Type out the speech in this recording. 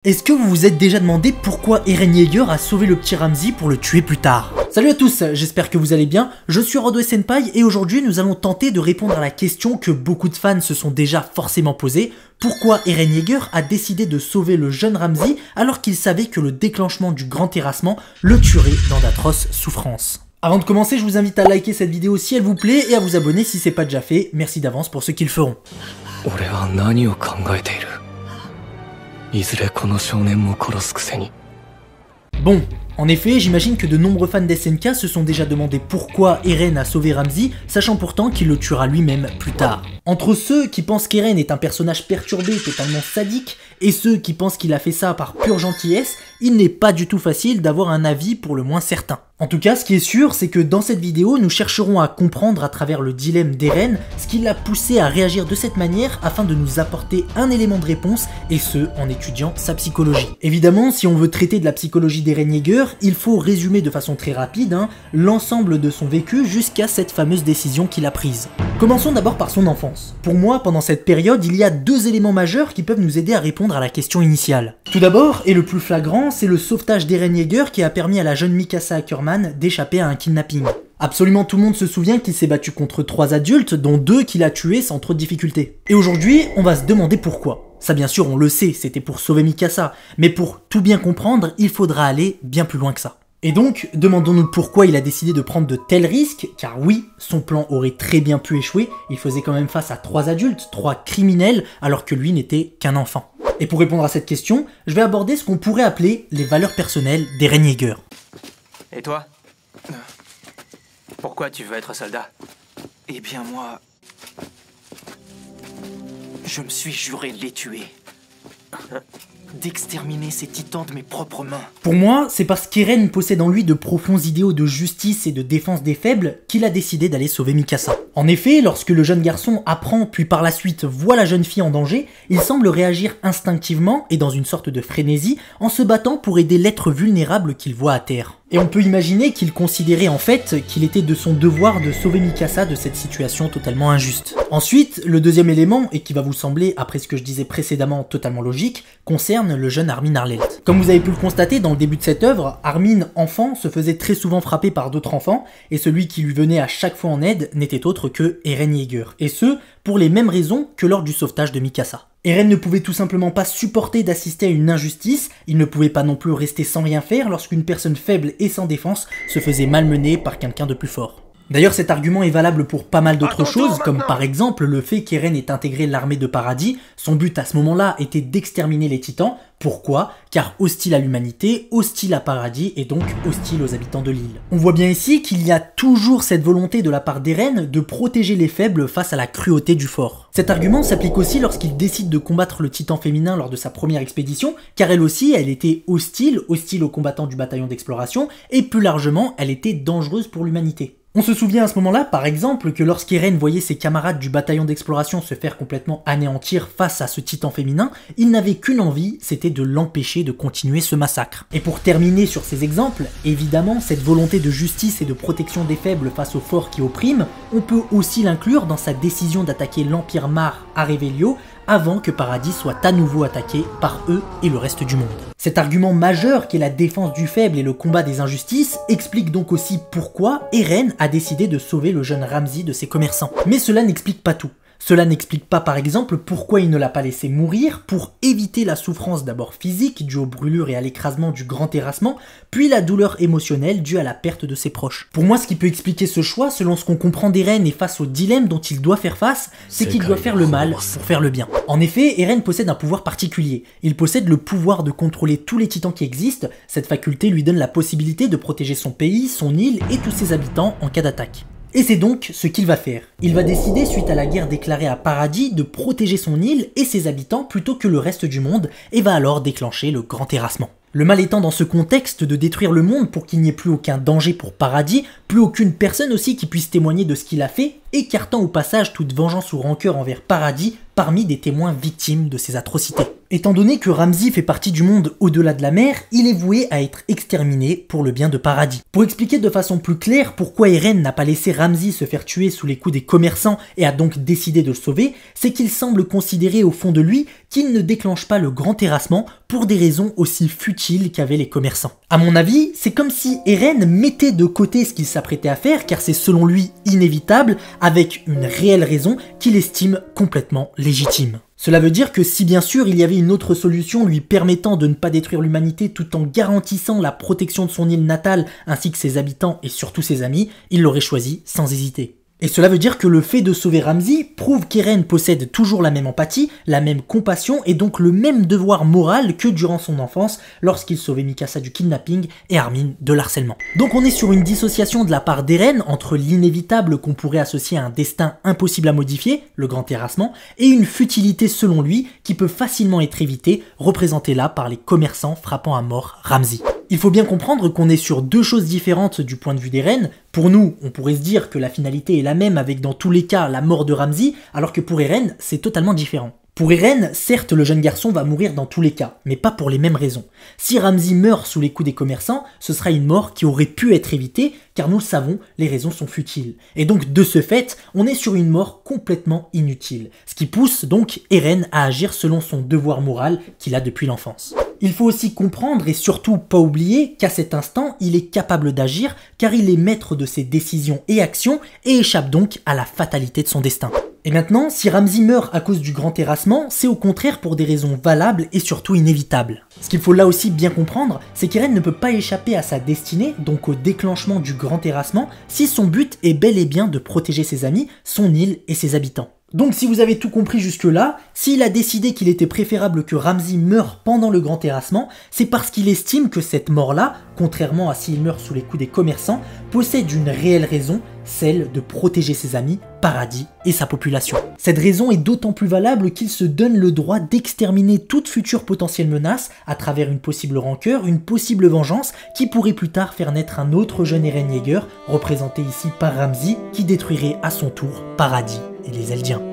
Est-ce que vous vous êtes déjà demandé pourquoi Eren Yeager a sauvé le petit Ramsay pour le tuer plus tard? Salut à tous, j'espère que vous allez bien, je suis Rodo Senpai et aujourd'hui nous allons tenter de répondre à la question que beaucoup de fans se sont déjà forcément posée. Pourquoi Eren Yeager a décidé de sauver le jeune Ramsay alors qu'il savait que le déclenchement du grand terrassement le tuerait dans d'atroces souffrances? Avant de commencer, je vous invite à liker cette vidéo si elle vous plaît et à vous abonner si c'est pas déjà fait, merci d'avance pour ceux qui le feront. Bon, en effet, j'imagine que de nombreux fans d'SNK se sont déjà demandé pourquoi Eren a sauvé Ramsay, sachant pourtant qu'il le tuera lui-même plus tard. Entre ceux qui pensent qu'Eren est un personnage perturbé, totalement sadique, et ceux qui pensent qu'il a fait ça par pure gentillesse, il n'est pas du tout facile d'avoir un avis pour le moins certain. En tout cas, ce qui est sûr, c'est que dans cette vidéo, nous chercherons à comprendre à travers le dilemme d'Eren ce qui l'a poussé à réagir de cette manière afin de nous apporter un élément de réponse, et ce, en étudiant sa psychologie. Évidemment, si on veut traiter de la psychologie d'Eren Yeager, il faut résumer de façon très rapide l'ensemble de son vécu jusqu'à cette fameuse décision qu'il a prise. Commençons d'abord par son enfance. Pour moi, pendant cette période, il y a deux éléments majeurs qui peuvent nous aider à répondre à la question initiale. Tout d'abord, et le plus flagrant, c'est le sauvetage d'Eren Yeager qui a permis à la jeune Mikasa Ackerman d'échapper à un kidnapping. Absolument tout le monde se souvient qu'il s'est battu contre 3 adultes, dont 2 qu'il a tués sans trop de difficultés. Et aujourd'hui, on va se demander pourquoi. Ça bien sûr, on le sait, c'était pour sauver Mikasa, mais pour tout bien comprendre, il faudra aller bien plus loin que ça. Et donc, demandons-nous pourquoi il a décidé de prendre de tels risques, car oui, son plan aurait très bien pu échouer, il faisait quand même face à 3 adultes, 3 criminels, alors que lui n'était qu'un enfant. Et pour répondre à cette question, je vais aborder ce qu'on pourrait appeler les valeurs personnelles d'Eren Yeager. Et toi? Pourquoi tu veux être soldat? Eh bien moi... je me suis juré de les tuer. D'exterminer ces titans de mes propres mains. Pour moi, c'est parce qu'Eren possède en lui de profonds idéaux de justice et de défense des faibles qu'il a décidé d'aller sauver Mikasa. En effet, lorsque le jeune garçon apprend puis par la suite voit la jeune fille en danger, il semble réagir instinctivement et dans une sorte de frénésie en se battant pour aider l'être vulnérable qu'il voit à terre. Et on peut imaginer qu'il considérait en fait qu'il était de son devoir de sauver Mikasa de cette situation totalement injuste. Ensuite, le deuxième élément, et qui va vous sembler, après ce que je disais précédemment, totalement logique, concerne le jeune Armin Arlelt. Comme vous avez pu le constater dans le début de cette œuvre, Armin, enfant, se faisait très souvent frapper par d'autres enfants, et celui qui lui venait à chaque fois en aide n'était autre que Eren Yeager. Et ce, pour les mêmes raisons que lors du sauvetage de Mikasa. Eren ne pouvait tout simplement pas supporter d'assister à une injustice, il ne pouvait pas non plus rester sans rien faire lorsqu'une personne faible et sans défense se faisait malmener par quelqu'un de plus fort. D'ailleurs, cet argument est valable pour pas mal d'autres choses, comme par exemple le fait qu'Eren ait intégré l'armée de Paradis. Son but à ce moment-là était d'exterminer les titans. Pourquoi? Car hostile à l'humanité, hostile à Paradis et donc hostile aux habitants de l'île. On voit bien ici qu'il y a toujours cette volonté de la part d'Eren de protéger les faibles face à la cruauté du fort. Cet argument s'applique aussi lorsqu'il décide de combattre le titan féminin lors de sa première expédition, car elle aussi, elle était hostile aux combattants du bataillon d'exploration, et plus largement, elle était dangereuse pour l'humanité. On se souvient à ce moment-là, par exemple, que lorsqu'Eren voyait ses camarades du bataillon d'exploration se faire complètement anéantir face à ce titan féminin, il n'avait qu'une envie, c'était de l'empêcher de continuer ce massacre. Et pour terminer sur ces exemples, évidemment, cette volonté de justice et de protection des faibles face aux forts qui oppriment, on peut aussi l'inclure dans sa décision d'attaquer l'Empire Mar à Revelio, avant que Paradis soit à nouveau attaqué par eux et le reste du monde. Cet argument majeur qu'est la défense du faible et le combat des injustices explique donc aussi pourquoi Eren a décidé de sauver le jeune Ramsay de ses commerçants. Mais cela n'explique pas tout. Cela n'explique pas par exemple pourquoi il ne l'a pas laissé mourir pour éviter la souffrance d'abord physique due aux brûlures et à l'écrasement du grand terrassement, puis la douleur émotionnelle due à la perte de ses proches. Pour moi, ce qui peut expliquer ce choix, selon ce qu'on comprend d'Eren et face au dilemme dont il doit faire face, c'est qu'il doit faire le mal pour faire le bien. En effet, Eren possède un pouvoir particulier. Il possède le pouvoir de contrôler tous les titans qui existent. Cette faculté lui donne la possibilité de protéger son pays, son île et tous ses habitants en cas d'attaque. Et c'est donc ce qu'il va faire. Il va décider, suite à la guerre déclarée à Paradis, de protéger son île et ses habitants plutôt que le reste du monde, et va alors déclencher le grand terrassement. Le mal étant dans ce contexte de détruire le monde pour qu'il n'y ait plus aucun danger pour Paradis, plus aucune personne aussi qui puisse témoigner de ce qu'il a fait, écartant au passage toute vengeance ou rancœur envers Paradis parmi des témoins victimes de ces atrocités. Étant donné que Ramzi fait partie du monde au-delà de la mer, il est voué à être exterminé pour le bien de Paradis. Pour expliquer de façon plus claire pourquoi Eren n'a pas laissé Ramzi se faire tuer sous les coups des commerçants et a donc décidé de le sauver, c'est qu'il semble considérer au fond de lui qu'il ne déclenche pas le grand terrassement pour des raisons aussi futiles qu'avaient les commerçants. À mon avis, c'est comme si Eren mettait de côté ce qu'il s'apprêtait à faire, car c'est selon lui inévitable, avec une réelle raison qu'il estime complètement légitime. Cela veut dire que si bien sûr il y avait une autre solution lui permettant de ne pas détruire l'humanité tout en garantissant la protection de son île natale ainsi que ses habitants et surtout ses amis, il l'aurait choisi sans hésiter. Et cela veut dire que le fait de sauver Ramzi prouve qu'Eren possède toujours la même empathie, la même compassion et donc le même devoir moral que durant son enfance lorsqu'il sauvait Mikasa du kidnapping et Armin de l'harcèlement. Donc on est sur une dissociation de la part d'Eren entre l'inévitable qu'on pourrait associer à un destin impossible à modifier, le grand terrassement, et une futilité selon lui qui peut facilement être évitée, représentée là par les commerçants frappant à mort Ramzi. Il faut bien comprendre qu'on est sur deux choses différentes du point de vue d'Eren. Pour nous, on pourrait se dire que la finalité est la même avec dans tous les cas la mort de Ramzi, alors que pour Eren, c'est totalement différent. Pour Eren, certes le jeune garçon va mourir dans tous les cas, mais pas pour les mêmes raisons. Si Ramzi meurt sous les coups des commerçants, ce sera une mort qui aurait pu être évitée, car nous le savons, les raisons sont futiles. Et donc de ce fait, on est sur une mort complètement inutile, ce qui pousse donc Eren à agir selon son devoir moral qu'il a depuis l'enfance. Il faut aussi comprendre et surtout pas oublier qu'à cet instant, il est capable d'agir car il est maître de ses décisions et actions et échappe donc à la fatalité de son destin. Et maintenant, si Ramzi meurt à cause du grand terrassement, c'est au contraire pour des raisons valables et surtout inévitables. Ce qu'il faut là aussi bien comprendre, c'est qu'Eren ne peut pas échapper à sa destinée, donc au déclenchement du grand terrassement, si son but est bel et bien de protéger ses amis, son île et ses habitants. Donc si vous avez tout compris jusque-là, s'il a décidé qu'il était préférable que Ramzi meure pendant le grand terrassement, c'est parce qu'il estime que cette mort-là, contrairement à s'il meurt sous les coups des commerçants, possède une réelle raison, celle de protéger ses amis, Paradis et sa population. Cette raison est d'autant plus valable qu'il se donne le droit d'exterminer toute future potentielle menace à travers une possible rancœur, une possible vengeance qui pourrait plus tard faire naître un autre jeune Eren Yeager, représenté ici par Ramzi, qui détruirait à son tour Paradis et les Eldiens.